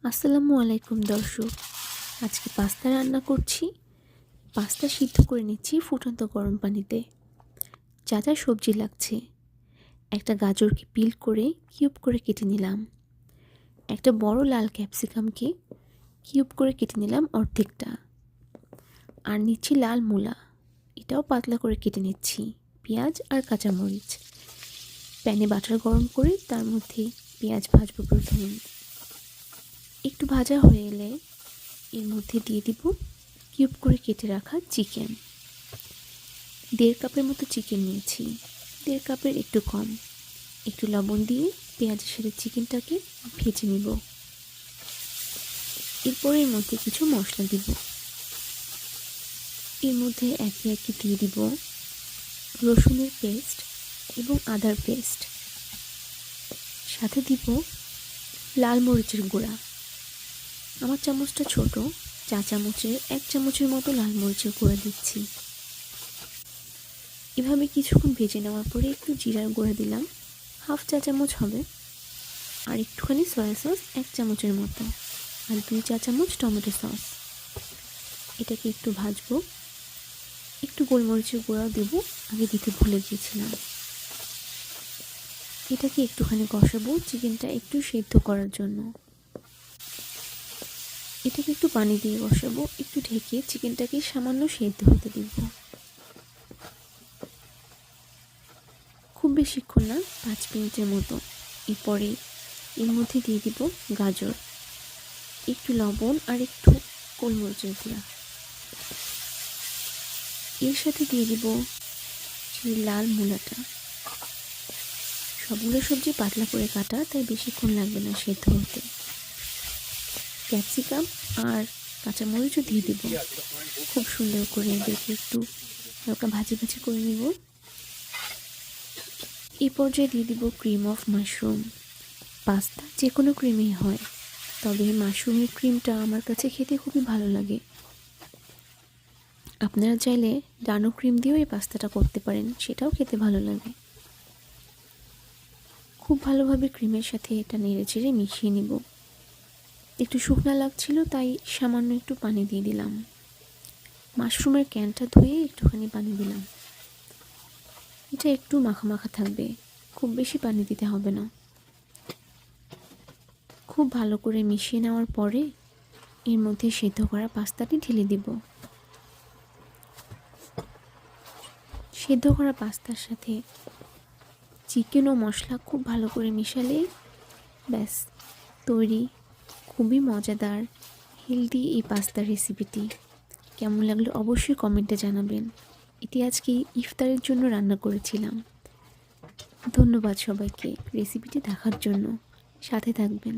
আসসালামু আলাইকুম দর্শক, আজকে পাস্তা রান্না করছি। পাস্তা সিদ্ধ করে নিচ্ছি ফুটন্ত গরম পানিতে। যা যা সবজি লাগছে: একটা গাজরকে পিল করে কিউব করে কেটে নিলাম, একটা বড় লাল ক্যাপসিকামকে কিউব করে কেটে নিলাম অর্ধেকটা, আর নিচ্ছি লাল মূলা, এটাও পাতলা করে কেটে নিচ্ছি, পেঁয়াজ আর কাঁচামরিচ। প্যানে বাটার গরম করে তার মধ্যে পেঁয়াজ ভাজবো প্রথমে। একটু ভাজা হয়ে এলে এর মধ্যে দিয়ে দিব কিউব করে কেটে রাখা চিকেন। 1.5 কাপের মতো চিকেন নিয়েছি, 1.5 কাপের একটু কম। একটু লবণ দিয়ে পেঁয়াজের সাথে চিকেনটাকে ভেজে নিব। এরপর এর মধ্যে কিছু মশলা দিব। এর মধ্যে একে একে দিয়ে দিব রসুনের পেস্ট এবং আদার পেস্ট, সাথে দিব লাল মরিচের গুঁড়া। আমার চামচটা ছোট, চা চামচের 1 চামচের মতো লাল মরিচের গুঁড়া দিচ্ছি। এভাবে কিছুক্ষণ ভেজে নেওয়ার পরে একটু জিরার গুঁড়া দিলাম, 1/2 চা চামচ হবে, আর একটুখানি সয়া সস 1 চামচের মতো, আর 2 চা চামচ টমেটো সস। এটাকে একটু ভাজবো। একটু গোলমরিচের গুঁড়াও দেবো, আগে দিতে ভুলে গিয়েছিলাম। এটাকে একটুখানি কষাবো চিকেনটা একটু সেদ্ধ করার জন্য। এটাকে একটু পানি দিয়ে কষাবো, একটু ঢেকে চিকেনটাকে সামান্য সেদ্ধ হতে দিব। খুব বেশিক্ষণ না, 5 মিনিটের মতো। এরপরে এর মধ্যে দিয়ে দিব গাজর, একটু লবণ আর একটু গোলমরিচের গুঁড়া। এর সাথে দিয়ে দিব সেই লাল মূলাটা। সবগুলো সবজি পাতলা করে কাটা, তাই বেশিক্ষণ লাগবে না সেদ্ধ হতে। ক্যাপসিকাম আর কাঁচামরিচও দিয়ে দিব। খুব সুন্দর করে এদেরকে একটু হালকা ভাজি ভাজি করে নিব। এই পর্যায়ে দিয়ে দিব ক্রিম অফ মাশরুম। পাস্তা যে কোনো ক্রিমেই হয়, তবে মাশরুমের ক্রিমটা আমার কাছে খেতে খুবই ভালো লাগে। আপনারা চাইলে ডানো ক্রিম দিয়েও এই পাস্তাটা করতে পারেন, সেটাও খেতে ভালো লাগে। খুব ভালোভাবে ক্রিমের সাথে এটা নেড়েচেড়ে মিশিয়ে নিব। একটু শুকনা লাগছিল, তাই সামান্য একটু পানি দিয়ে দিলাম। মাশরুমের ক্যানটা ধুয়ে একটুখানি পানি দিলাম। এটা একটু মাখা মাখা থাকবে, খুব বেশি পানি দিতে হবে না। খুব ভালো করে মিশিয়ে নেওয়ার পরে এর মধ্যে সেদ্ধ করা পাস্তাটি ঢেলে দিব। সেদ্ধ করা পাস্তার সাথে চিকেন ও মশলা খুব ভালো করে মিশালে ব্যাস তৈরি খুবই মজাদার হেলদি এই পাস্তার রেসিপিটি। কেমন লাগলো অবশ্যই কমেন্টে জানাবেন। এটি আজকে ইফতারের জন্য রান্না করেছিলাম। ধন্যবাদ সবাইকে রেসিপিটি দেখার জন্য। সাথে থাকবেন।